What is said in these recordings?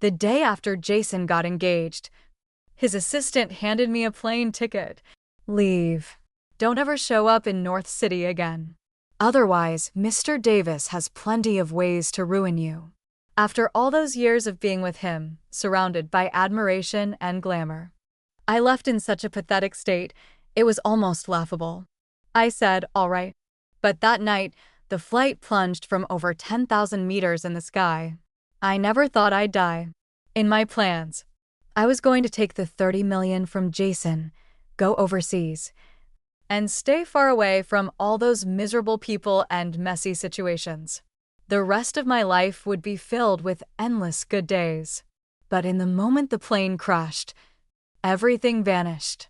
the day after Jason got engaged. His assistant handed me a plane ticket. Leave. Don't ever show up in North City again. Otherwise, Mr. Davis has plenty of ways to ruin you. After all those years of being with him, surrounded by admiration and glamour, I left in such a pathetic state, it was almost laughable. I said, all right. But that night, the flight plunged from over 10,000 meters in the sky. I never thought I'd die. In my plans, I was going to take the $30 million from Jason, go overseas, and stay far away from all those miserable people and messy situations. The rest of my life would be filled with endless good days. But in the moment the plane crashed, everything vanished.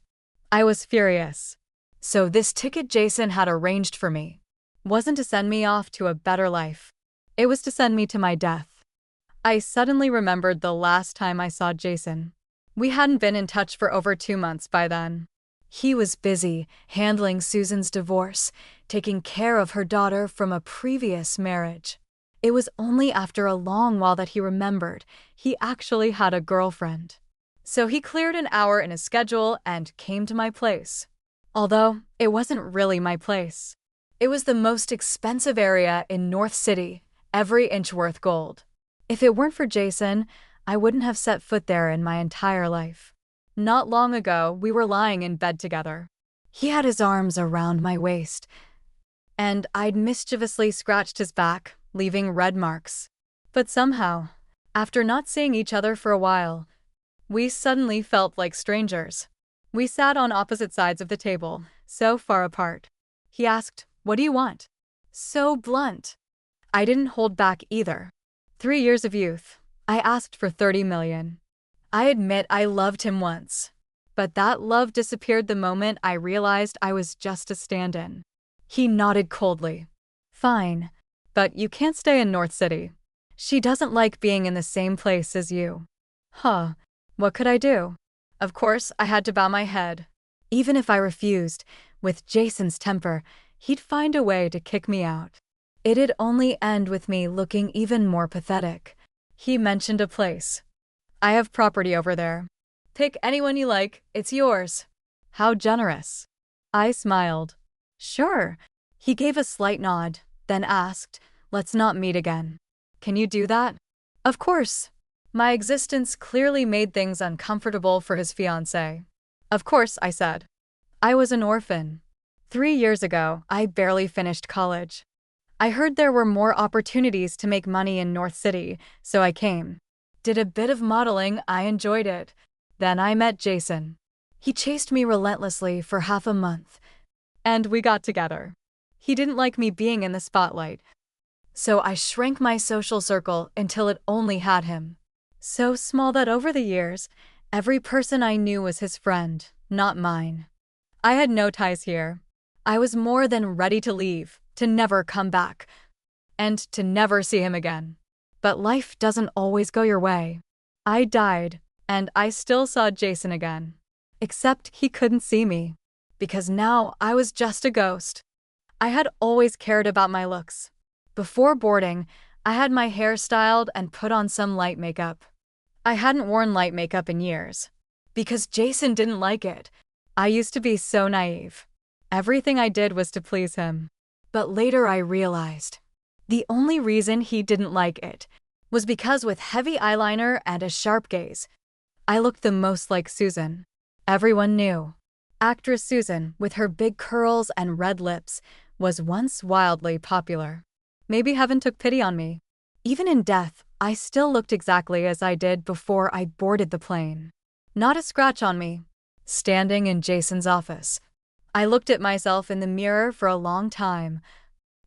I was furious. So this ticket Jason had arranged for me wasn't to send me off to a better life. It was to send me to my death. I suddenly remembered the last time I saw Jason. We hadn't been in touch for over 2 months by then. He was busy handling Susan's divorce, taking care of her daughter from a previous marriage. It was only after a long while that he remembered he actually had a girlfriend. So he cleared an hour in his schedule and came to my place. Although it wasn't really my place. It was the most expensive area in North City, every inch worth gold. If it weren't for Jason, I wouldn't have set foot there in my entire life. Not long ago, we were lying in bed together. He had his arms around my waist, and I'd mischievously scratched his back, leaving red marks. But somehow, after not seeing each other for a while, we suddenly felt like strangers. We sat on opposite sides of the table, so far apart. He asked, "What do you want?" So blunt. I didn't hold back either. 3 years of youth. I asked for $30 million. I admit I loved him once. But that love disappeared the moment I realized I was just a stand-in. He nodded coldly. Fine. But you can't stay in North City. She doesn't like being in the same place as you. Huh. What could I do? Of course, I had to bow my head. Even if I refused, with Jason's temper, he'd find a way to kick me out. It'd only end with me looking even more pathetic. He mentioned a place. I have property over there. Pick anyone you like, it's yours. How generous. I smiled. Sure. He gave a slight nod, then asked, let's not meet again. Can you do that? Of course. My existence clearly made things uncomfortable for his fiancée. Of course, I said. I was an orphan. 3 years ago, I barely finished college. I heard there were more opportunities to make money in North City, so I came. Did a bit of modeling, I enjoyed it. Then I met Jason. He chased me relentlessly for half a month. And we got together. He didn't like me being in the spotlight. So I shrank my social circle until it only had him. So small that over the years, every person I knew was his friend, not mine. I had no ties here. I was more than ready to leave, to never come back, and to never see him again. But life doesn't always go your way. I died, and I still saw Jason again. Except he couldn't see me, because now I was just a ghost. I had always cared about my looks. Before boarding, I had my hair styled and put on some light makeup. I hadn't worn light makeup in years, because Jason didn't like it. I used to be so naive. Everything I did was to please him. But later I realized, the only reason he didn't like it was because with heavy eyeliner and a sharp gaze, I looked the most like Susan. Everyone knew. Actress Susan, with her big curls and red lips, was once wildly popular. Maybe heaven took pity on me. Even in death, I still looked exactly as I did before I boarded the plane. Not a scratch on me. Standing in Jason's office, I looked at myself in the mirror for a long time,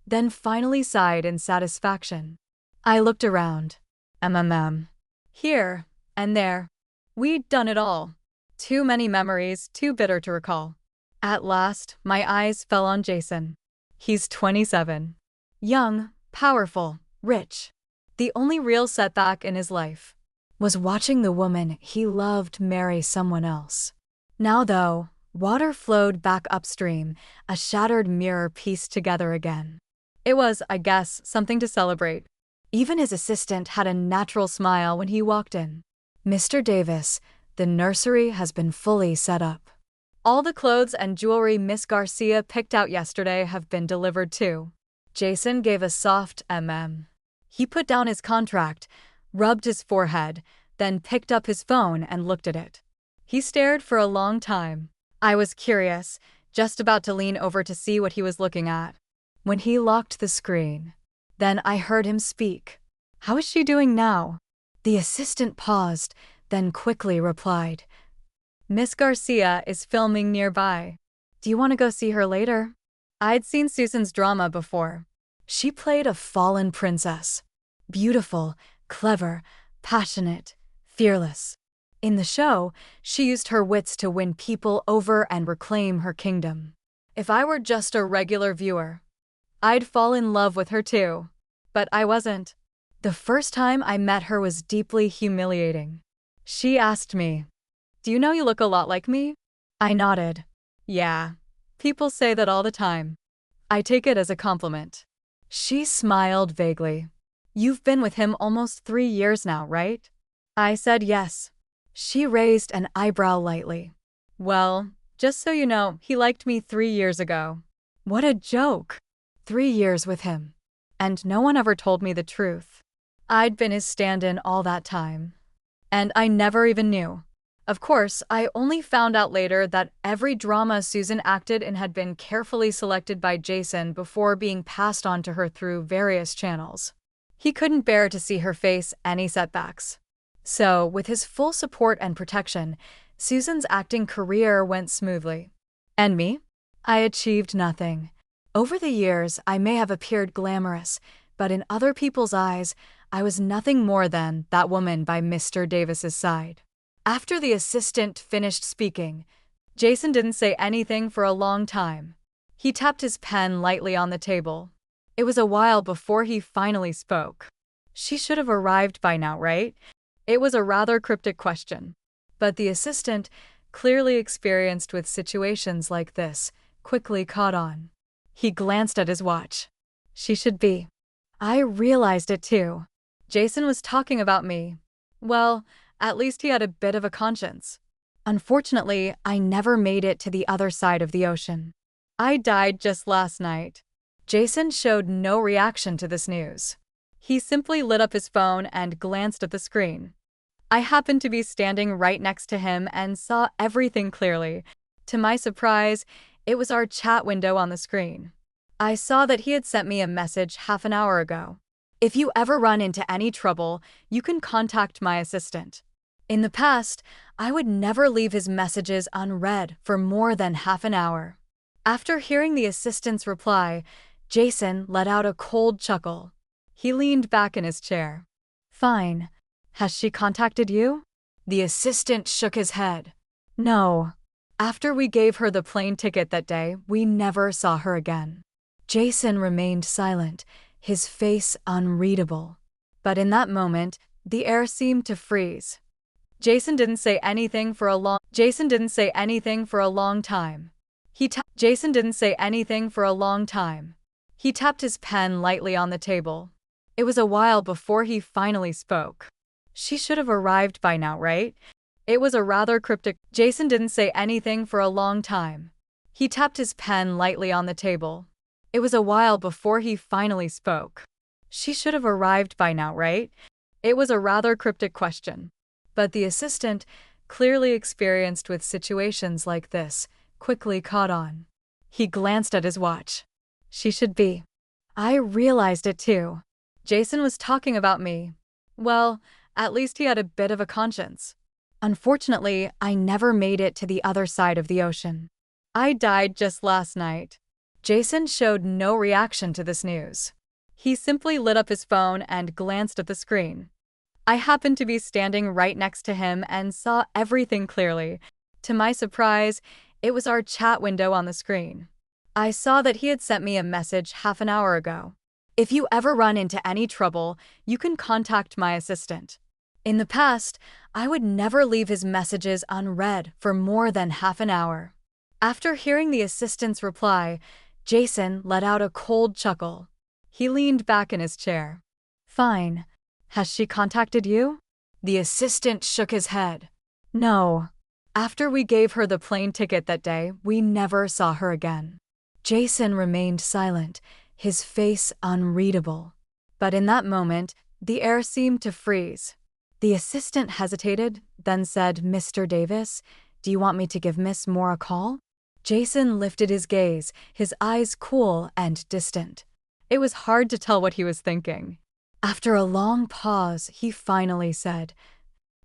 then finally sighed in satisfaction. I looked around. Here and there. We'd done it all. Too many memories, too bitter to recall. At last, my eyes fell on Jason. He's 27. Young, powerful, rich. The only real setback in his life was watching the woman he loved marry someone else. Now though, water flowed back upstream, a shattered mirror pieced together again. It was, I guess, something to celebrate. Even his assistant had a natural smile when he walked in. "Mr. Davis, the nursery has been fully set up. All the clothes and jewelry Miss Garcia picked out yesterday have been delivered too." Jason gave a soft He put down his contract, rubbed his forehead, then picked up his phone and looked at it. He stared for a long time. I was curious, just about to lean over to see what he was looking at, when he locked the screen. Then I heard him speak. "How is she doing now?" The assistant paused, then quickly replied, "Miss Garcia is filming nearby. Do you want to go see her later?" I'd seen Susan's drama before. She played a fallen princess. Beautiful, clever, passionate, fearless. In the show, she used her wits to win people over and reclaim her kingdom. If I were just a regular viewer, I'd fall in love with her too. But I wasn't. The first time I met her was deeply humiliating. She asked me, "Do you know you look a lot like me?" I nodded. "Yeah. People say that all the time." I take it as a compliment. She smiled vaguely. "You've been with him almost 3 years now, right?" I said yes. She raised an eyebrow lightly. "Well, just so you know, he liked me 3 years ago." What a joke. 3 years with him. And no one ever told me the truth. I'd been his stand-in all that time. And I never even knew. Of course, I only found out later that every drama Susan acted in had been carefully selected by Jason before being passed on to her through various channels. He couldn't bear to see her face any setbacks. So, with his full support and protection, Susan's acting career went smoothly. And me? I achieved nothing. Over the years, I may have appeared glamorous, but in other people's eyes, I was nothing more than that woman by Mr. Davis's side. After the assistant finished speaking, Jason didn't say anything for a long time. He tapped his pen lightly on the table. It was a while before he finally spoke. "She should have arrived by now, right?" It was a rather cryptic question. But the assistant, clearly experienced with situations like this, quickly caught on. He glanced at his watch. "She should be." I realized it too. Jason was talking about me. Well, at least he had a bit of a conscience. Unfortunately, I never made it to the other side of the ocean. I died just last night. Jason showed no reaction to this news. He simply lit up his phone and glanced at the screen. I happened to be standing right next to him and saw everything clearly. To my surprise, it was our chat window on the screen. I saw that he had sent me a message half an hour ago. "If you ever run into any trouble, you can contact my assistant." In the past, I would never leave his messages unread for more than half an hour. After hearing the assistant's reply, Jason let out a cold chuckle. He leaned back in his chair. "Fine. Has she contacted you?" The assistant shook his head. "No. After we gave her the plane ticket that day, we never saw her again." Jason remained silent, his face unreadable. But in that moment, the air seemed to freeze. Jason didn't say anything for a long time. He tapped his pen lightly on the table. It was a while before he finally spoke. "She should have arrived by now, right?" It was a rather cryptic. Jason didn't say anything for a long time. He tapped his pen lightly on the table. It was a while before he finally spoke. "She should have arrived by now, right?" It was a rather cryptic question. But the assistant, clearly experienced with situations like this, quickly caught on. He glanced at his watch. "She should be." I realized it too. Jason was talking about me. Well, at least he had a bit of a conscience. Unfortunately, I never made it to the other side of the ocean. I died just last night. Jason showed no reaction to this news. He simply lit up his phone and glanced at the screen. I happened to be standing right next to him and saw everything clearly. To my surprise, it was our chat window on the screen. I saw that he had sent me a message half an hour ago. "If you ever run into any trouble, you can contact my assistant." In the past, I would never leave his messages unread for more than half an hour. After hearing the assistant's reply, Jason let out a cold chuckle. He leaned back in his chair. Fine. Has she contacted you? The assistant shook his head. No. After we gave her the plane ticket that day, we never saw her again. Jason remained silent, his face unreadable. But in that moment, the air seemed to freeze. The assistant hesitated, then said, Mr. Davis, do you want me to give Miss Moore a call? Jason lifted his gaze, his eyes cool and distant. It was hard to tell what he was thinking. After a long pause, he finally said,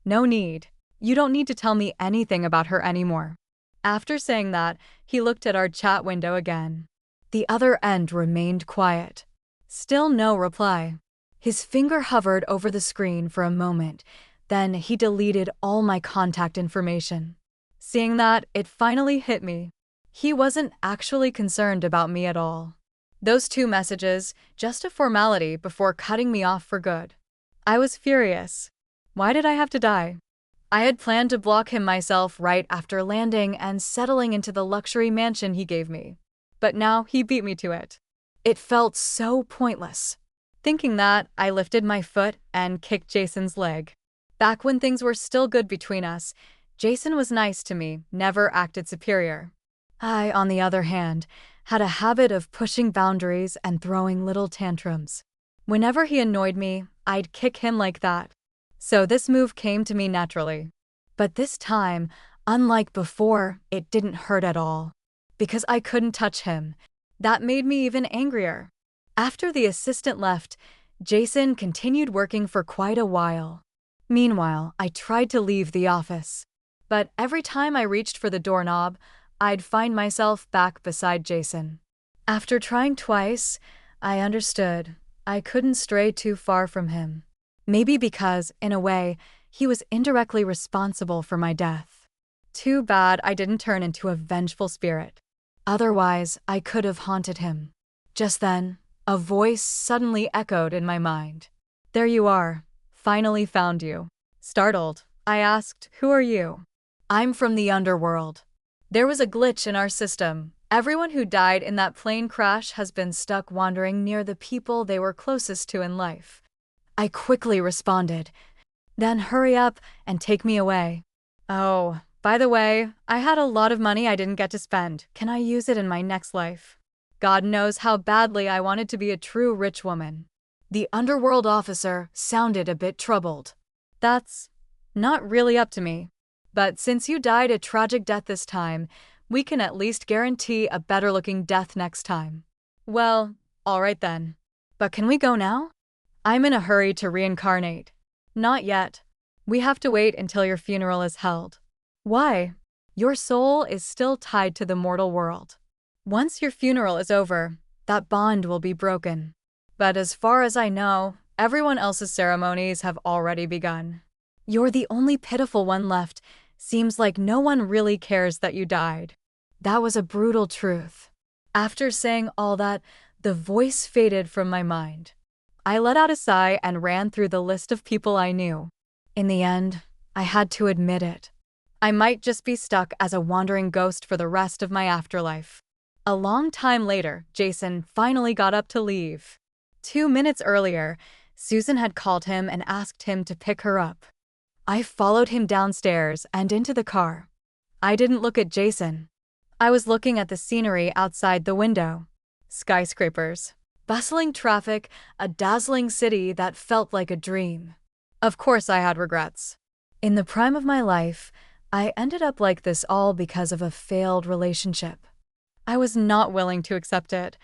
No need. You don't need to tell me anything about her anymore. After saying that, he looked at our chat window again. The other end remained quiet. Still no reply. His finger hovered over the screen for a moment, then he deleted all my contact information. Seeing that, it finally hit me. He wasn't actually concerned about me at all. Those 2 messages, just a formality before cutting me off for good. I was furious. Why did I have to die? I had planned to block him myself right after landing and settling into the luxury mansion he gave me. But now he beat me to it. It felt so pointless. Thinking that, I lifted my foot and kicked Jason's leg. Back when things were still good between us, Jason was nice to me, never acted superior. I, on the other hand, had a habit of pushing boundaries and throwing little tantrums. Whenever he annoyed me, I'd kick him like that. So this move came to me naturally. But this time, unlike before, it didn't hurt at all. Because I couldn't touch him. That made me even angrier. After the assistant left, Jason continued working for quite a while. Meanwhile, I tried to leave the office. But every time I reached for the doorknob, I'd find myself back beside Jason. After trying twice, I understood I couldn't stray too far from him. Maybe because, in a way, he was indirectly responsible for my death. Too bad I didn't turn into a vengeful spirit. Otherwise, I could have haunted him. Just then, a voice suddenly echoed in my mind. There you are. Finally found you. Startled, I asked, Who are you? I'm from the underworld. There was a glitch in our system. Everyone who died in that plane crash has been stuck wandering near the people they were closest to in life. I quickly responded. Then hurry up and take me away. Oh, by the way, I had a lot of money I didn't get to spend. Can I use it in my next life? God knows how badly I wanted to be a true rich woman. The underworld officer sounded a bit troubled. That's not really up to me. But since you died a tragic death this time, we can at least guarantee a better-looking death next time. Well, all right then. But can we go now? I'm in a hurry to reincarnate. Not yet. We have to wait until your funeral is held. Why? Your soul is still tied to the mortal world. Once your funeral is over, that bond will be broken. But as far as I know, everyone else's ceremonies have already begun. You're the only pitiful one left. Seems like no one really cares that you died. That was a brutal truth. After saying all that, the voice faded from my mind. I let out a sigh and ran through the list of people I knew. In the end, I had to admit it. I might just be stuck as a wandering ghost for the rest of my afterlife. A long time later, Jason finally got up to leave. 2 minutes earlier, Susan had called him and asked him to pick her up. I followed him downstairs and into the car. I didn't look at Jason. I was looking at the scenery outside the window. Skyscrapers, bustling traffic, a dazzling city that felt like a dream. Of course I had regrets. In the prime of my life, I ended up like this all because of a failed relationship. I was not willing to accept it.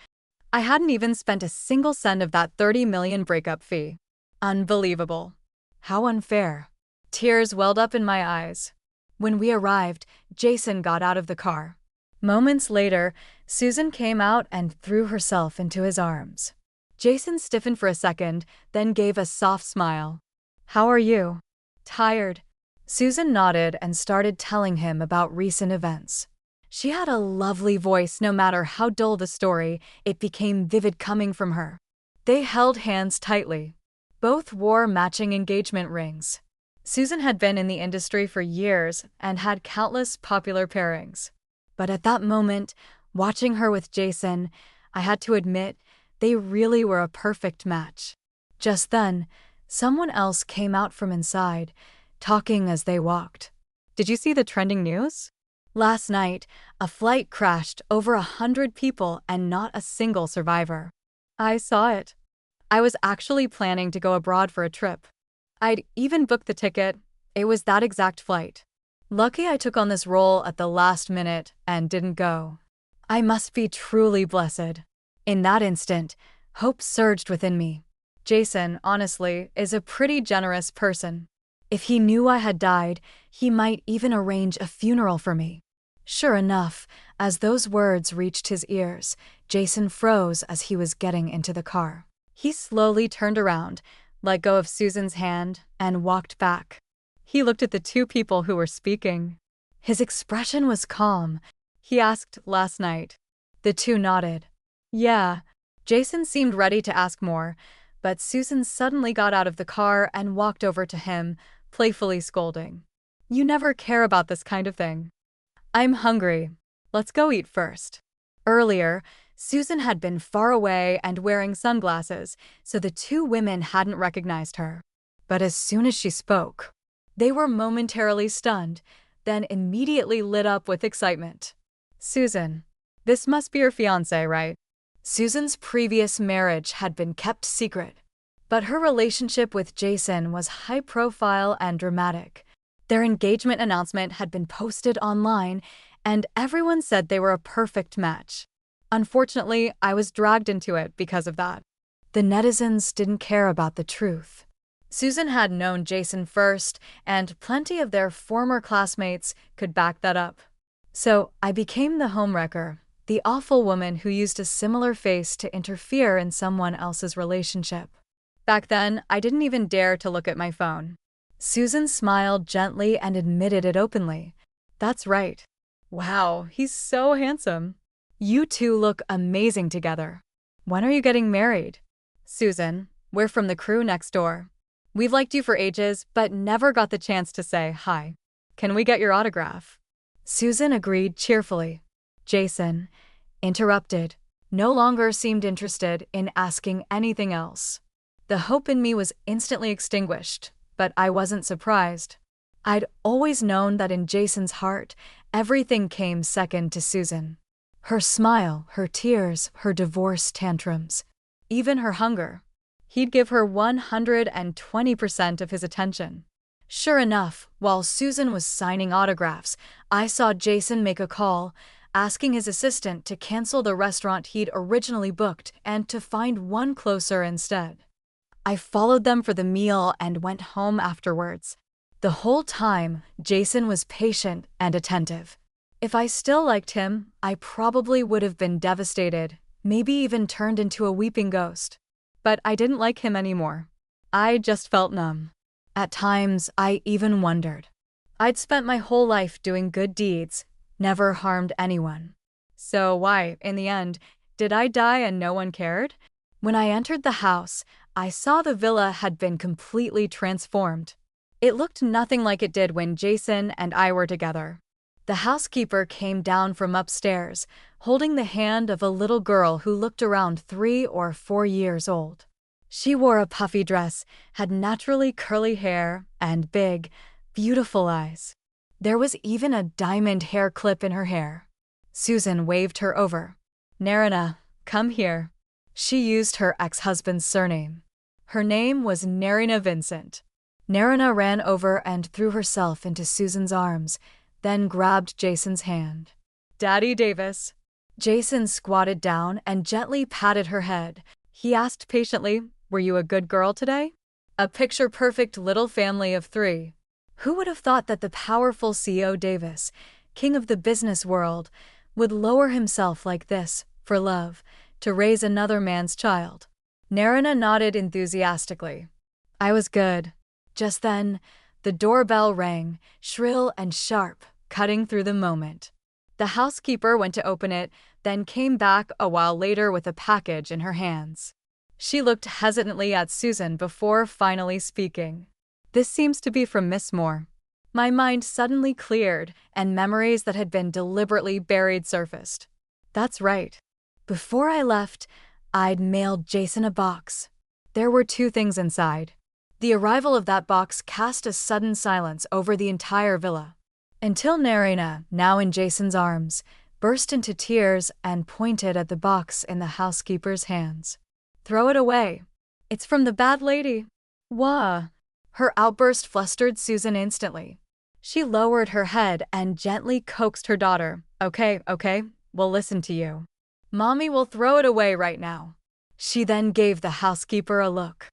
I hadn't even spent a single cent of that $30 million breakup fee. Unbelievable. How unfair. Tears welled up in my eyes. When we arrived, Jason got out of the car. Moments later, Susan came out and threw herself into his arms. Jason stiffened for a second, then gave a soft smile. How are you? Tired. Susan nodded and started telling him about recent events. She had a lovely voice. No matter how dull the story, it became vivid coming from her. They held hands tightly. Both wore matching engagement rings. Susan had been in the industry for years and had countless popular pairings. But at that moment, watching her with Jason, I had to admit, they really were a perfect match. Just then, someone else came out from inside, talking as they walked. Did you see the trending news? Last night, a flight crashed over 100 people and not a single survivor. I saw it. I was actually planning to go abroad for a trip. I'd even booked the ticket. It was that exact flight. Lucky I took on this role at the last minute and didn't go. I must be truly blessed. In that instant, hope surged within me. Jason, honestly, is a pretty generous person. If he knew I had died, he might even arrange a funeral for me. Sure enough, as those words reached his ears, Jason froze as he was getting into the car. He slowly turned around, let go of Susan's hand, and walked back. He looked at the two people who were speaking. His expression was calm. He asked, "Last night?" The two nodded. Yeah. Jason seemed ready to ask more, but Susan suddenly got out of the car and walked over to him, playfully scolding. "You never care about this kind of thing." "I'm hungry. Let's go eat first." Earlier, Susan had been far away and wearing sunglasses, so the two women hadn't recognized her. But as soon as she spoke, they were momentarily stunned, then immediately lit up with excitement. "Susan, this must be your fiancé, right?" Susan's previous marriage had been kept secret, but her relationship with Jason was high profile and dramatic. Their engagement announcement had been posted online, and everyone said they were a perfect match. Unfortunately, I was dragged into it because of that. The netizens didn't care about the truth. Susan had known Jason first, and plenty of their former classmates could back that up. So I became the homewrecker, the awful woman who used a similar face to interfere in someone else's relationship. Back then, I didn't even dare to look at my phone. Susan smiled gently and admitted it openly. "That's right. Wow, he's so handsome. You two look amazing together. When are you getting married?" "Susan, we're from the crew next door. We've liked you for ages, but never got the chance to say hi. Can we get your autograph?" Susan agreed cheerfully. Jason, interrupted, no longer seemed interested in asking anything else. The hope in me was instantly extinguished, but I wasn't surprised. I'd always known that in Jason's heart, everything came second to Susan. Her smile, her tears, her divorce tantrums, even her hunger. He'd give her 120% of his attention. Sure enough, while Susan was signing autographs, I saw Jason make a call, asking his assistant to cancel the restaurant he'd originally booked and to find one closer instead. I followed them for the meal and went home afterwards. The whole time, Jason was patient and attentive. If I still liked him, I probably would have been devastated, maybe even turned into a weeping ghost. But I didn't like him anymore. I just felt numb. At times, I even wondered. I'd spent my whole life doing good deeds, never harmed anyone. So why, in the end, did I die and no one cared? When I entered the house, I saw the villa had been completely transformed. It looked nothing like it did when Jason and I were together. The housekeeper came down from upstairs, holding the hand of a little girl who looked around 3 or 4 years old. She wore a puffy dress, had naturally curly hair, and big, beautiful eyes. There was even a diamond hair clip in her hair. Susan waved her over. "Narina, come here." She used her ex-husband's surname. Her name was Narina Vincent. Narina ran over and threw herself into Susan's arms, then grabbed Jason's hand. "Daddy Davis." Jason squatted down and gently patted her head. He asked patiently, "Were you a good girl today?" A picture-perfect little family of 3. Who would have thought that the powerful CEO Davis, king of the business world, would lower himself like this, for love, to raise another man's child? Narina nodded enthusiastically. I was good. Just then, the doorbell rang, shrill and sharp, cutting through the moment. The housekeeper went to open it, then came back a while later with a package in her hands. She looked hesitantly at Susan before finally speaking. "This seems to be from Miss Moore." My mind suddenly cleared, and memories that had been deliberately buried surfaced. That's right. Before I left, I'd mailed Jason a box. there were two things inside. The arrival of that box cast a sudden silence over the entire villa, until Narina, now in Jason's arms, burst into tears and pointed at the box in the housekeeper's hands. "Throw it away. It's from the bad lady." "Wah!" Her outburst flustered Susan instantly. She lowered her head and gently coaxed her daughter. Okay, we'll listen to you. Mommy will throw it away right now." She then gave the housekeeper a look.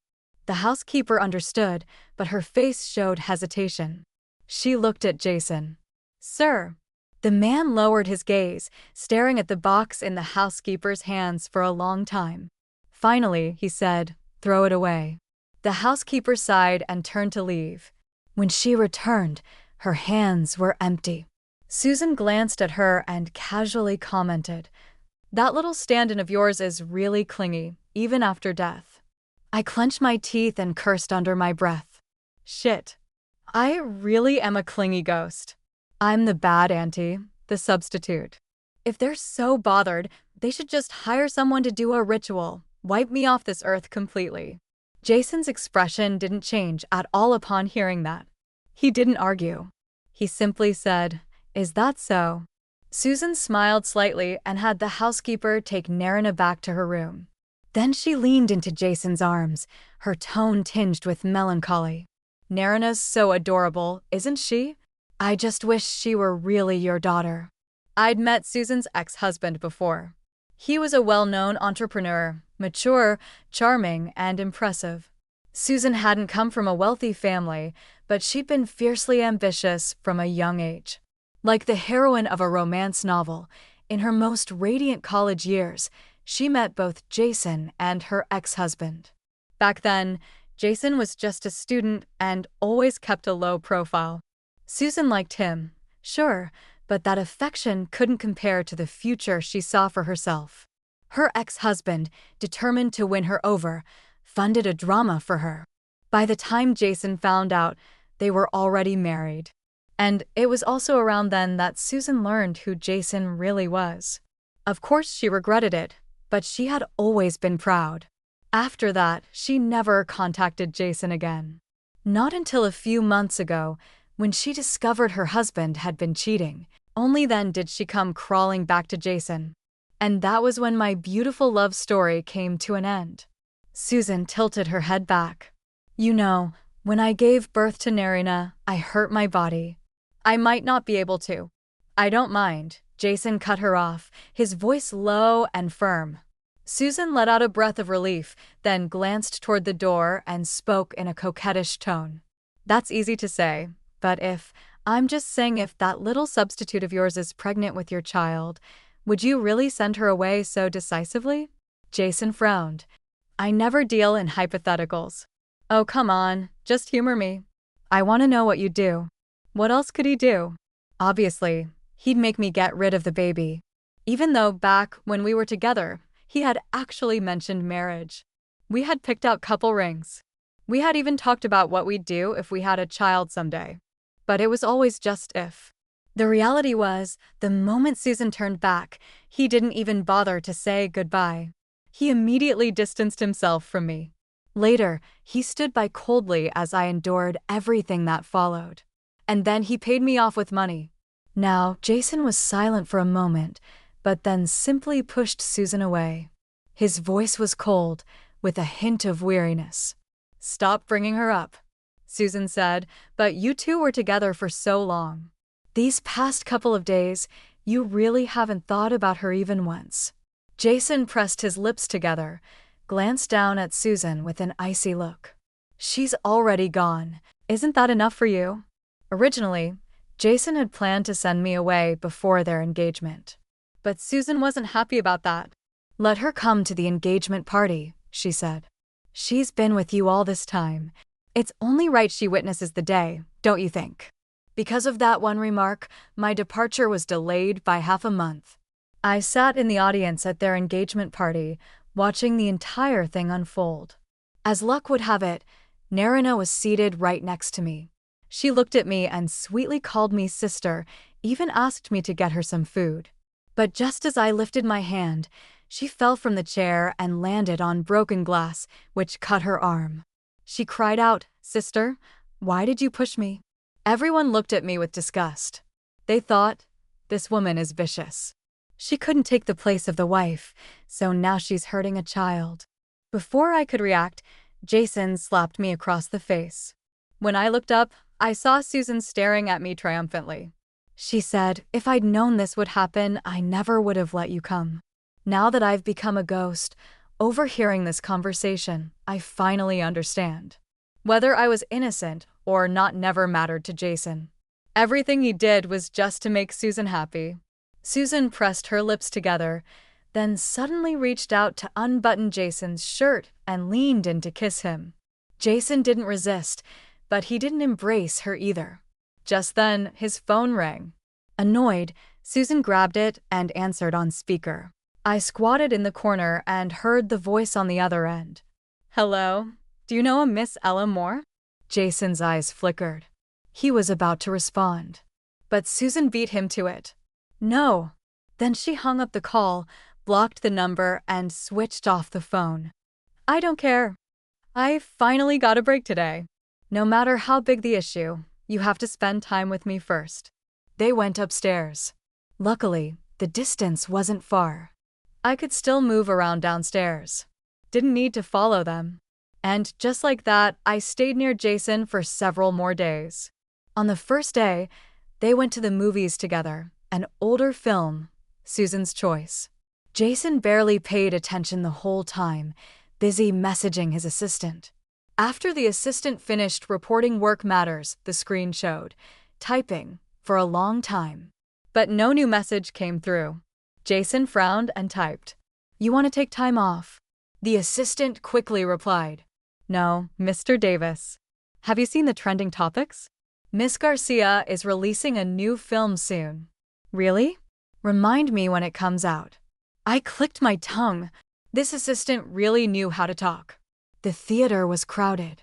The housekeeper understood, but her face showed hesitation. She looked at Jason. "Sir." The man lowered his gaze, staring at the box in the housekeeper's hands for a long time. Finally, he said, "Throw it away." The housekeeper sighed and turned to leave. When she returned, her hands were empty. Susan glanced at her and casually commented, "That little stand-in of yours is really clingy, even after death." I clenched my teeth and cursed under my breath. Shit. I really am a clingy ghost. I'm the bad auntie, the substitute. If they're so bothered, they should just hire someone to do a ritual, wipe me off this earth completely. Jason's expression didn't change at all upon hearing that. He didn't argue. He simply said, "Is that so?" Susan smiled slightly and had the housekeeper take Narina back to her room. Then she leaned into Jason's arms, her tone tinged with melancholy. "Narina's so adorable, isn't she? I just wish she were really your daughter." I'd met Susan's ex-husband before. He was a well-known entrepreneur, mature, charming, and impressive. Susan hadn't come from a wealthy family, but she'd been fiercely ambitious from a young age. Like the heroine of a romance novel, in her most radiant college years, she met both Jason and her ex-husband. Back then, Jason was just a student and always kept a low profile. Susan liked him, sure, but that affection couldn't compare to the future she saw for herself. Her ex-husband, determined to win her over, funded a drama for her. By the time Jason found out, they were already married. And it was also around then that Susan learned who Jason really was. Of course she regretted it, but she had always been proud. After that, she never contacted Jason again. Not until a few months ago, when she discovered her husband had been cheating. Only then did she come crawling back to Jason. And that was when my beautiful love story came to an end. Susan tilted her head back. "You know, when I gave birth to Narina, I hurt my body. I might not be able to." "I don't mind," Jason cut her off, his voice low and firm. Susan let out a breath of relief, then glanced toward the door and spoke in a coquettish tone. "That's easy to say, but I'm just saying if that little substitute of yours is pregnant with your child, would you really send her away so decisively?" Jason frowned. "I never deal in hypotheticals." "Oh, come on, just humor me. I want to know what you'd do." What else could he do? Obviously, he'd make me get rid of the baby. Even though back when we were together, he had actually mentioned marriage. We had picked out couple rings. We had even talked about what we'd do if we had a child someday. But it was always just if. The reality was, the moment Susan turned back, he didn't even bother to say goodbye. He immediately distanced himself from me. Later, he stood by coldly as I endured everything that followed. And then he paid me off with money. Now, Jason was silent for a moment, but then simply pushed Susan away. His voice was cold, with a hint of weariness. "Stop bringing her up," Susan said, "but you two were together for so long. These past couple of days, you really haven't thought about her even once." Jason pressed his lips together, glanced down at Susan with an icy look. "She's already gone. Isn't that enough for you?" Originally, Jason had planned to send me away before their engagement. But Susan wasn't happy about that. "Let her come to the engagement party," she said. "She's been with you all this time. It's only right she witnesses the day, don't you think?" Because of that one remark, my departure was delayed by half a month. I sat in the audience at their engagement party, watching the entire thing unfold. As luck would have it, Narina was seated right next to me. She looked at me and sweetly called me sister, even asked me to get her some food. But just as I lifted my hand, She fell from the chair and landed on broken glass, which cut her arm. She cried out, "Sister, why did you push me?" Everyone looked at me with disgust. They thought, this woman is vicious. She couldn't take the place of the wife, so now she's hurting a child. Before I could react, Jason slapped me across the face. When I looked up, I saw Susan staring at me triumphantly. She said, "If I'd known this would happen, I never would have let you come." Now that I've become a ghost, overhearing this conversation, I finally understand. Whether I was innocent or not never mattered to Jason. Everything he did was just to make Susan happy. Susan pressed her lips together, then suddenly reached out to unbutton Jason's shirt and leaned in to kiss him. Jason didn't resist, but he didn't embrace her either. Just then, his phone rang. Annoyed, Susan grabbed it and answered on speaker. I squatted in the corner and heard the voice on the other end. "Hello, do you know a Miss Ella Moore?" Jason's eyes flickered. He was about to respond, but Susan beat him to it. "No." Then she hung up the call, blocked the number, and switched off the phone. "I don't care. I finally got a break today. No matter how big the issue, you have to spend time with me first." They went upstairs. Luckily, the distance wasn't far. I could still move around downstairs. Didn't need to follow them. And just like that, I stayed near Jason for several more days. On the first day, they went to the movies together, an older film, Susan's Choice. Jason barely paid attention the whole time, busy messaging his assistant. After the assistant finished reporting work matters, the screen showed, typing for a long time. But no new message came through. Jason frowned and typed, "You want to take time off?" The assistant quickly replied, "No, Mr. Davis. Have you seen the trending topics? Miss Garcia is releasing a new film soon." "Really? Remind me when it comes out." I clicked my tongue. This assistant really knew how to talk. The theater was crowded.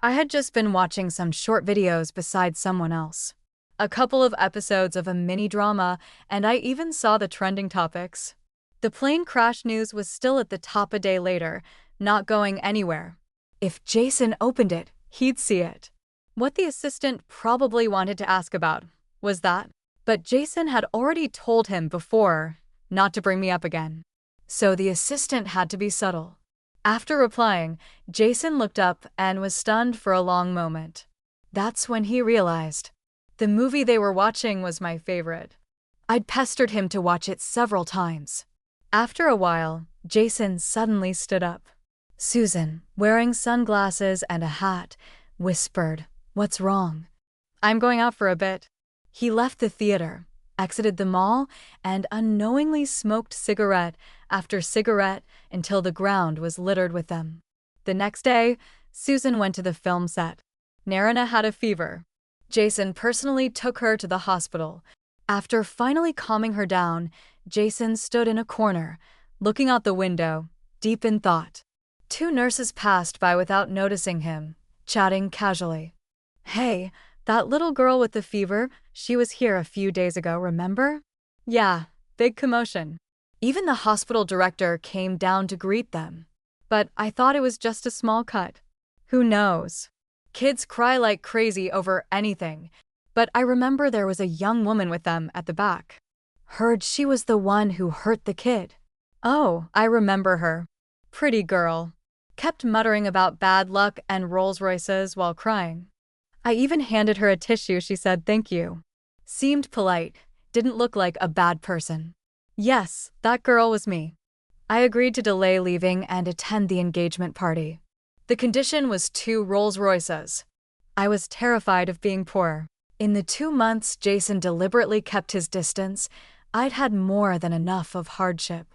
I had just been watching some short videos beside someone else. A couple of episodes of a mini-drama, and I even saw the trending topics. The plane crash news was still at the top a day later, not going anywhere. If Jason opened it, he'd see it. What the assistant probably wanted to ask about was that, but Jason had already told him before not to bring me up again. So the assistant had to be subtle. After replying, Jason looked up and was stunned for a long moment. That's when he realized the movie they were watching was my favorite. I'd pestered him to watch it several times. After a while, Jason suddenly stood up. Susan, wearing sunglasses and a hat, whispered, "What's wrong?" "I'm going out for a bit." He left the theater, exited the mall, and unknowingly smoked cigarette after cigarette until the ground was littered with them. The next day, Susan went to the film set. Narina had a fever. Jason personally took her to the hospital. After finally calming her down, Jason stood in a corner, looking out the window, deep in thought. 2 nurses passed by without noticing him, chatting casually. "Hey, that little girl with the fever, she was here a few days ago, remember?" "Yeah, big commotion." Even the hospital director came down to greet them. But I thought it was just a small cut. Who knows? Kids cry like crazy over anything, but I remember there was a young woman with them at the back. Heard she was the one who hurt the kid. Oh, I remember her. Pretty girl. Kept muttering about bad luck and Rolls Royces while crying. I even handed her a tissue. She said thank you. Seemed polite, didn't look like a bad person. Yes, that girl was me. I agreed to delay leaving and attend the engagement party. The condition was 2 Rolls Royces. I was terrified of being poor. In the 2 months Jason deliberately kept his distance, I'd had more than enough of hardship.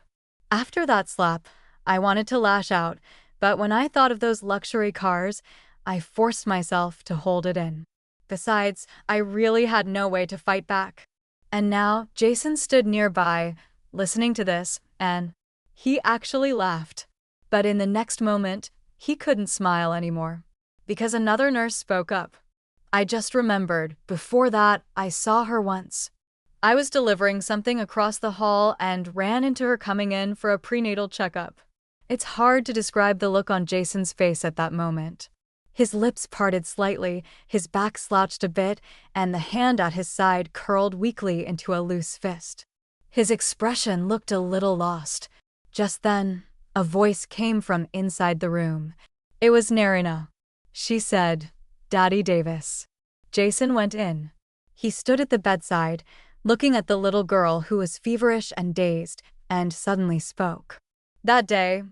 After that slap, I wanted to lash out, but when I thought of those luxury cars, I forced myself to hold it in. Besides, I really had no way to fight back. And now Jason stood nearby, listening to this, and he actually laughed. But in the next moment, he couldn't smile anymore, because another nurse spoke up. I just remembered, before that, I saw her once. I was delivering something across the hall and ran into her coming in for a prenatal checkup. It's hard to describe the look on Jason's face at that moment. His lips parted slightly, his back slouched a bit, and the hand at his side curled weakly into a loose fist. His expression looked a little lost. Just then, a voice came from inside the room. It was Narina. She said, "Daddy Davis." Jason went in. He stood at the bedside, looking at the little girl who was feverish and dazed, and suddenly spoke. "That day,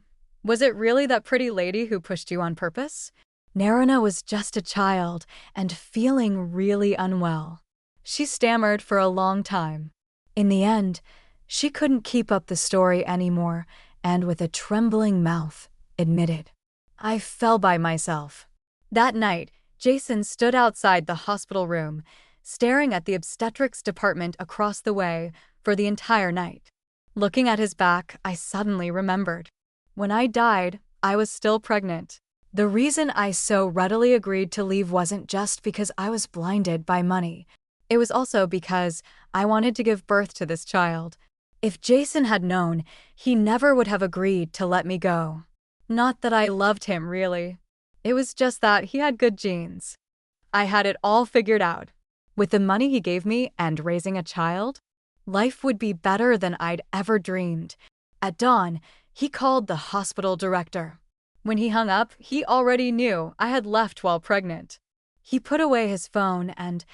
was it really that pretty lady who pushed you on purpose?" Narina was just a child and feeling really unwell. She stammered for a long time. In the end, she couldn't keep up the story anymore, and with a trembling mouth, admitted, "I fell by myself." That night, Jason stood outside the hospital room, staring at the obstetrics department across the way for the entire night. Looking at his back, I suddenly remembered. When I died, I was still pregnant. The reason I so readily agreed to leave wasn't just because I was blinded by money. It was also because I wanted to give birth to this child. If Jason had known, he never would have agreed to let me go. Not that I loved him, really. It was just that he had good genes. I had it all figured out. With the money he gave me and raising a child, life would be better than I'd ever dreamed. At dawn, he called the hospital director. When he hung up, he already knew I had left while pregnant. He put away his phone and,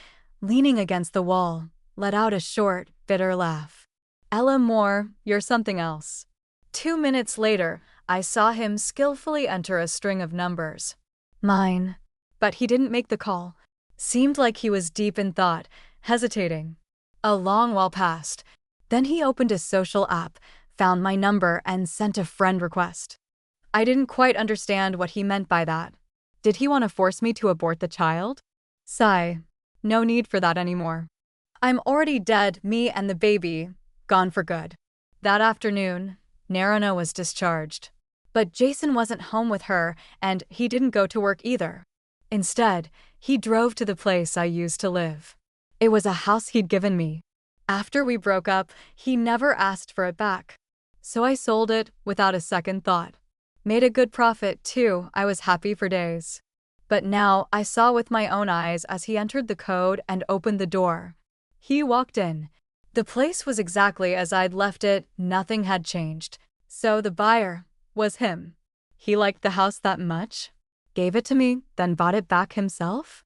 leaning against the wall, let out a short, bitter laugh. "Ella Moore, you're something else." 2 minutes later, I saw him skillfully enter a string of numbers. Mine. But he didn't make the call. Seemed like he was deep in thought, hesitating. A long while passed. Then he opened a social app, found my number, and sent a friend request. I didn't quite understand what he meant by that. Did he want to force me to abort the child? Sigh. No need for that anymore. I'm already dead, me and the baby, gone for good. That afternoon, Narina was discharged. But Jason wasn't home with her, and he didn't go to work either. Instead, he drove to the place I used to live. It was a house he'd given me. After we broke up, he never asked for it back. So I sold it without a second thought. Made a good profit, too. I was happy for days. But now I saw with my own eyes as he entered the code and opened the door. He walked in. The place was exactly as I'd left it, nothing had changed. So the buyer was him. He liked the house that much? Gave it to me, then bought it back himself?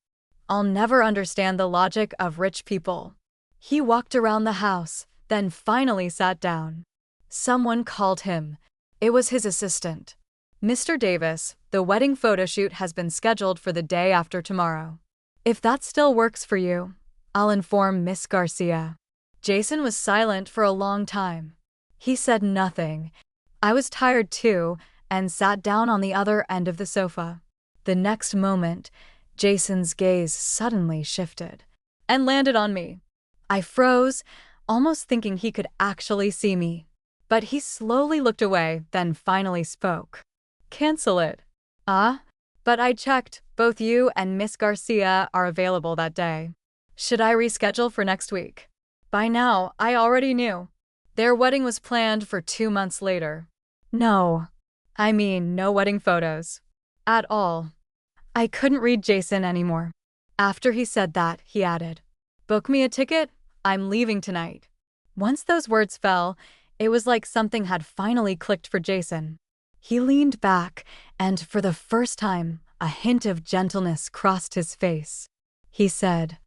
I'll never understand the logic of rich people. He walked around the house, then finally sat down. Someone called him. It was his assistant. "Mr. Davis, the wedding photo shoot has been scheduled for the day after tomorrow. If that still works for you, I'll inform Miss Garcia." Jason was silent for a long time. He said nothing. I was tired too, and sat down on the other end of the sofa. The next moment, Jason's gaze suddenly shifted and landed on me. I froze, almost thinking he could actually see me. But he slowly looked away, then finally spoke. "Cancel it." "Ah? But I checked, both you and Miss Garcia are available that day. Should I reschedule for next week?" By now, I already knew. Their wedding was planned for 2 months later. No. I mean, no wedding photos. At all. I couldn't read Jason anymore. After he said that, he added, "Book me a ticket, I'm leaving tonight." Once those words fell, it was like something had finally clicked for Jason. He leaned back, and for the first time, a hint of gentleness crossed his face. He said,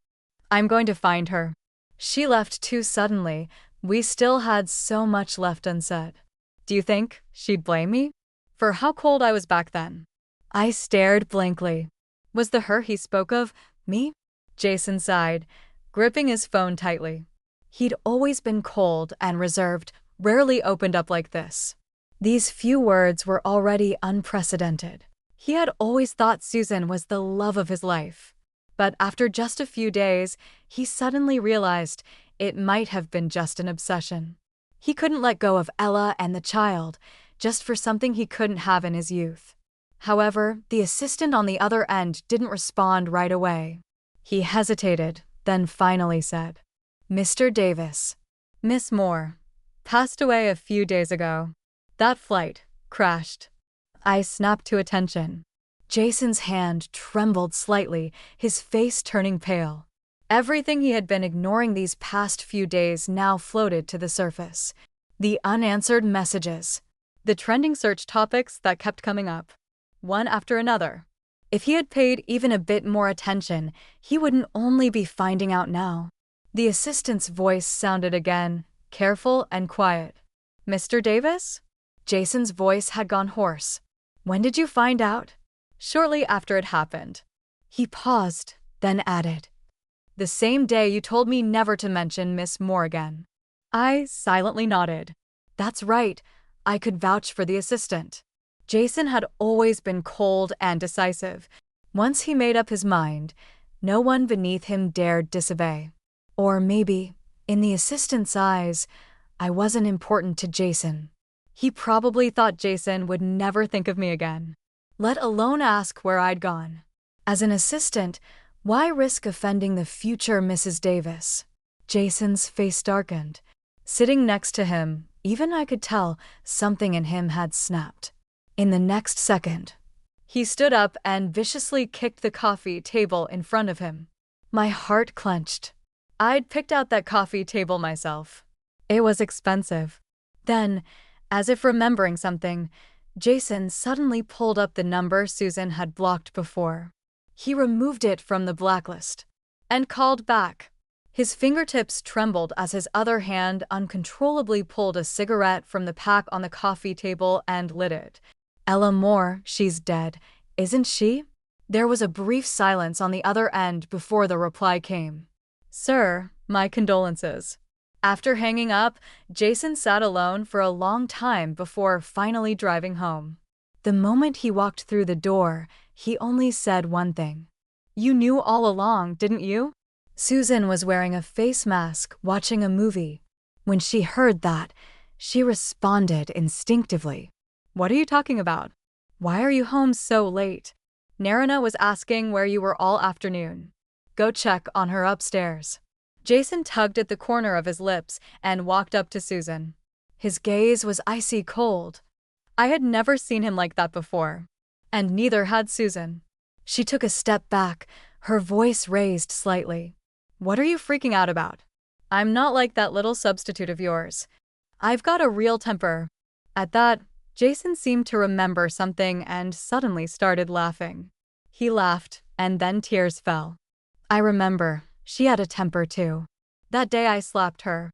"I'm going to find her. She left too suddenly. We still had so much left unsaid." Do you think she'd blame me for how cold I was back then? I stared blankly. Was the her he spoke of me? Jason sighed, gripping his phone tightly. He'd always been cold and reserved, rarely opened up like this. These few words were already unprecedented. He had always thought Susan was the love of his life. But after just a few days, he suddenly realized it might have been just an obsession. He couldn't let go of Ella and the child, just for something he couldn't have in his youth. However, the assistant on the other end didn't respond right away. He hesitated, then finally said, Mr. Davis. Miss Moore. Passed away a few days ago. That flight crashed. I snapped to attention. Jason's hand trembled slightly, his face turning pale. Everything he had been ignoring these past few days now floated to the surface. The unanswered messages. The trending search topics that kept coming up. One after another. If he had paid even a bit more attention, he wouldn't only be finding out now. The assistant's voice sounded again, careful and quiet. Mr. Davis? Jason's voice had gone hoarse. When did you find out? Shortly after it happened. He paused, then added. The same day you told me never to mention Miss Moore again. I silently nodded. That's right, I could vouch for the assistant. Jason had always been cold and decisive. Once he made up his mind, no one beneath him dared disobey. Or maybe, in the assistant's eyes, I wasn't important to Jason. He probably thought Jason would never think of me again, let alone ask where I'd gone. As an assistant, why risk offending the future Mrs. Davis? Jason's face darkened. Sitting next to him, even I could tell something in him had snapped. In the next second, he stood up and viciously kicked the coffee table in front of him. My heart clenched. I'd picked out that coffee table myself. It was expensive. Then, as if remembering something, Jason suddenly pulled up the number Susan had blocked before. He removed it from the blacklist and called back. His fingertips trembled as his other hand uncontrollably pulled a cigarette from the pack on the coffee table and lit it. Ella Moore, she's dead, isn't she? There was a brief silence on the other end before the reply came. Sir, my condolences. After hanging up, Jason sat alone for a long time before finally driving home. The moment he walked through the door, he only said one thing. You knew all along, didn't you? Susan was wearing a face mask, watching a movie. When she heard that, she responded instinctively. What are you talking about? Why are you home so late? Narana was asking where you were all afternoon. Go check on her upstairs. Jason tugged at the corner of his lips and walked up to Susan. His gaze was icy cold. I had never seen him like that before. And neither had Susan. She took a step back, her voice raised slightly. What are you freaking out about? I'm not like that little substitute of yours. I've got a real temper. At that, Jason seemed to remember something and suddenly started laughing. He laughed, and then tears fell. I remember, she had a temper too. That day I slapped her.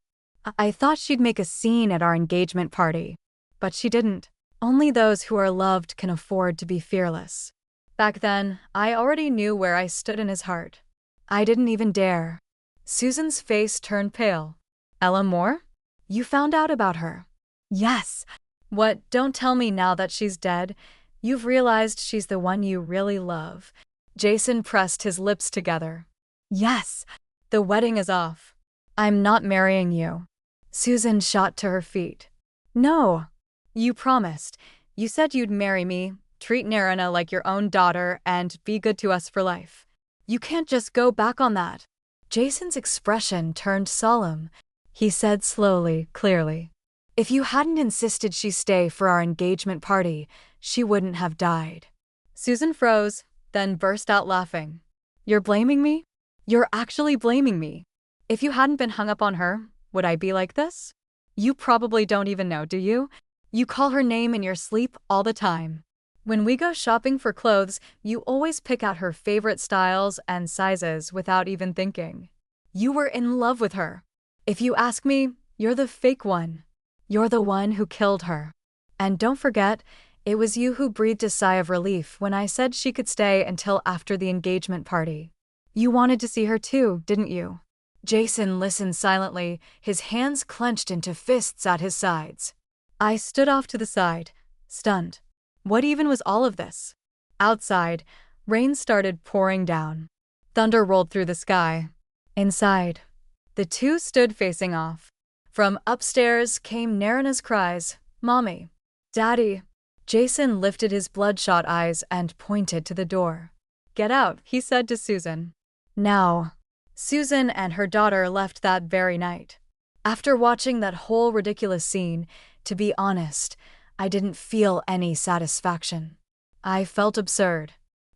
I thought she'd make a scene at our engagement party. But she didn't. Only those who are loved can afford to be fearless. Back then, I already knew where I stood in his heart. I didn't even dare. Susan's face turned pale. Ella Moore? You found out about her? Yes. What? Don't tell me now that she's dead. You've realized she's the one you really love. Jason pressed his lips together. Yes. The wedding is off. I'm not marrying you. Susan shot to her feet. No. You promised. You said you'd marry me, treat Narana like your own daughter, and be good to us for life. You can't just go back on that. Jason's expression turned solemn. He said slowly, clearly. If you hadn't insisted she stay for our engagement party, she wouldn't have died. Susan froze, then burst out laughing. You're blaming me? You're actually blaming me. If you hadn't been hung up on her, would I be like this? You probably don't even know, do you? You call her name in your sleep all the time. When we go shopping for clothes, you always pick out her favorite styles and sizes without even thinking. You were in love with her. If you ask me, you're the fake one. You're the one who killed her. And don't forget, it was you who breathed a sigh of relief when I said she could stay until after the engagement party. You wanted to see her too, didn't you? Jason listened silently, his hands clenched into fists at his sides. I stood off to the side, stunned. What even was all of this? Outside, rain started pouring down. Thunder rolled through the sky. Inside, the two stood facing off. From upstairs came Narana's cries, Mommy, Daddy. Jason lifted his bloodshot eyes and pointed to the door. Get out, he said to Susan. Now. Susan and her daughter left that very night. After watching that whole ridiculous scene, to be honest, I didn't feel any satisfaction. I felt absurd.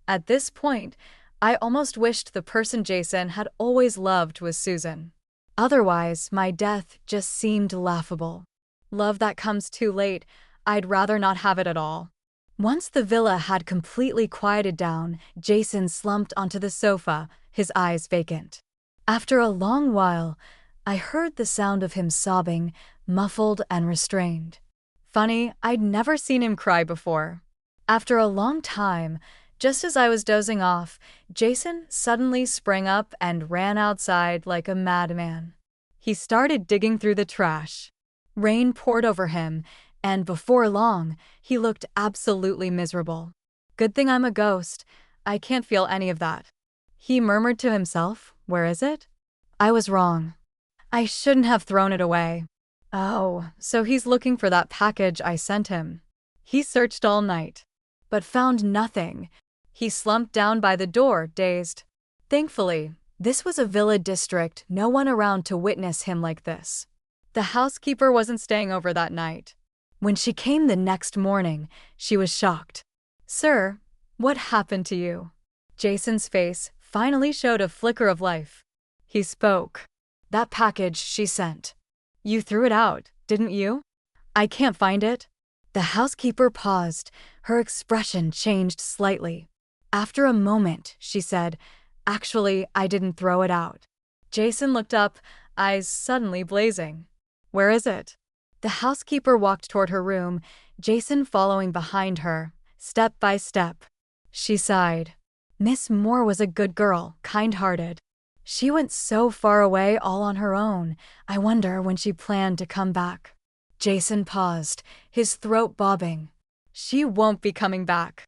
At this point, I almost wished the person Jason had always loved was Susan. Otherwise, my death just seemed laughable. Love that comes too late, I'd rather not have it at all. Once the villa had completely quieted down, Jason slumped onto the sofa, his eyes vacant. After a long while, I heard the sound of him sobbing, muffled and restrained. Funny, I'd never seen him cry before. After a long time, just as I was dozing off, Jason suddenly sprang up and ran outside like a madman. He started digging through the trash. Rain poured over him, and before long, he looked absolutely miserable. Good thing I'm a ghost. I can't feel any of that. He murmured to himself, "Where is it?" I was wrong. I shouldn't have thrown it away. Oh, so he's looking for that package I sent him. He searched all night, but found nothing. He slumped down by the door, dazed. Thankfully, this was a villa district, no one around to witness him like this. The housekeeper wasn't staying over that night. When she came the next morning, she was shocked. "Sir, what happened to you?" Jason's face finally showed a flicker of life. He spoke. "That package she sent. You threw it out, didn't you?" "I can't find it." The housekeeper paused. Her expression changed slightly. After a moment, she said, "Actually, I didn't throw it out." Jason looked up, eyes suddenly blazing. "Where is it?" The housekeeper walked toward her room, Jason following behind her, step by step. She sighed. Miss Moore was a good girl, kind-hearted. She went so far away all on her own. I wonder when she planned to come back. Jason paused, his throat bobbing. She won't be coming back.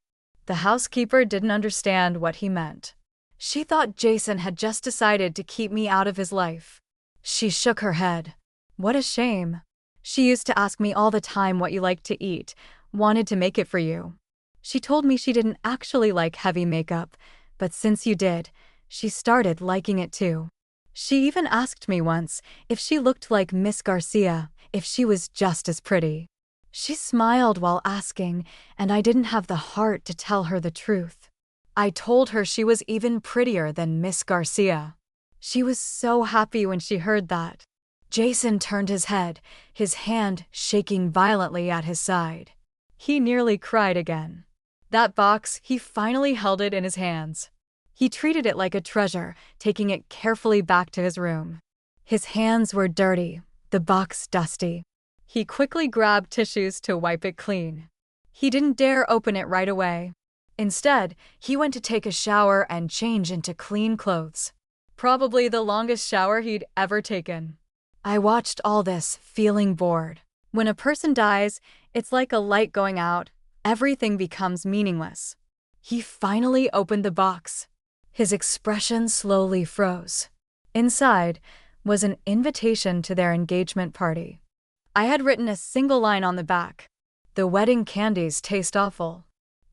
The housekeeper didn't understand what he meant. She thought Jason had just decided to keep me out of his life. She shook her head. What a shame. She used to ask me all the time what you liked to eat, wanted to make it for you. She told me she didn't actually like heavy makeup, but since you did, she started liking it too. She even asked me once if she looked like Miss Garcia, if she was just as pretty. She smiled while asking, and I didn't have the heart to tell her the truth. I told her she was even prettier than Miss Garcia. She was so happy when she heard that. Jason turned his head, his hand shaking violently at his side. He nearly cried again. That box, he finally held it in his hands. He treated it like a treasure, taking it carefully back to his room. His hands were dirty, the box dusty. He quickly grabbed tissues to wipe it clean. He didn't dare open it right away. Instead, he went to take a shower and change into clean clothes. Probably the longest shower he'd ever taken. I watched all this, feeling bored. When a person dies, it's like a light going out. Everything becomes meaningless. He finally opened the box. His expression slowly froze. Inside was an invitation to their engagement party. I had written a single line on the back. The wedding candies taste awful.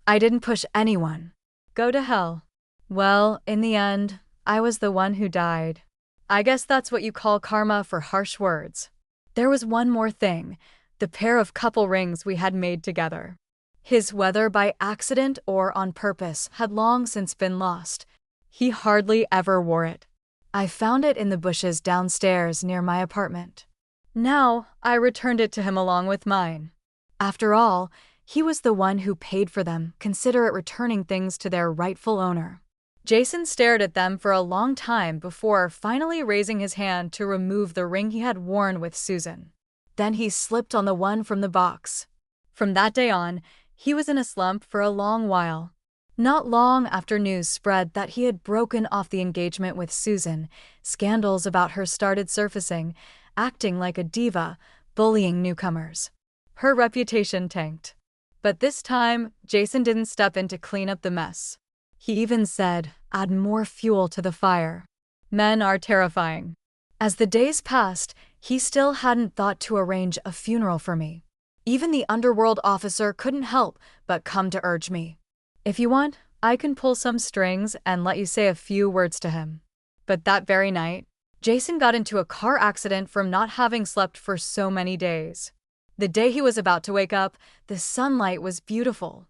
I didn't push anyone. Go to hell. Well, in the end, I was the one who died. I guess that's what you call karma for harsh words. There was one more thing, the pair of couple rings we had made together. His, whether by accident or on purpose, had long since been lost. He hardly ever wore it. I found it in the bushes downstairs near my apartment. Now, I returned it to him along with mine. After all, he was the one who paid for them, considerate returning things to their rightful owner. Jason stared at them for a long time before finally raising his hand to remove the ring he had worn with Susan. Then he slipped on the one from the box. From that day on, he was in a slump for a long while. Not long after news spread that he had broken off the engagement with Susan, scandals about her started surfacing, acting like a diva, bullying newcomers. Her reputation tanked. But this time, Jason didn't step in to clean up the mess. He even said, add more fuel to the fire. Men are terrifying. As the days passed, he still hadn't thought to arrange a funeral for me. Even the underworld officer couldn't help but come to urge me. If you want, I can pull some strings and let you say a few words to him. But that very night, Jason got into a car accident from not having slept for so many days. The day he was about to wake up, the sunlight was beautiful.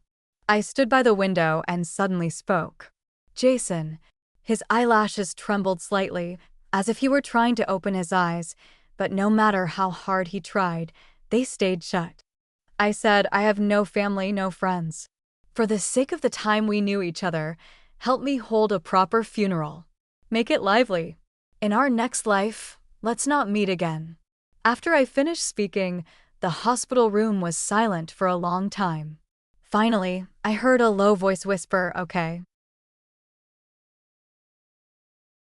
I stood by the window and suddenly spoke. Jason. His eyelashes trembled slightly, as if he were trying to open his eyes, but no matter how hard he tried, they stayed shut. I said, I have no family, no friends. For the sake of the time we knew each other, help me hold a proper funeral. Make it lively. In our next life, let's not meet again. After I finished speaking, the hospital room was silent for a long time. Finally, I heard a low voice whisper, okay.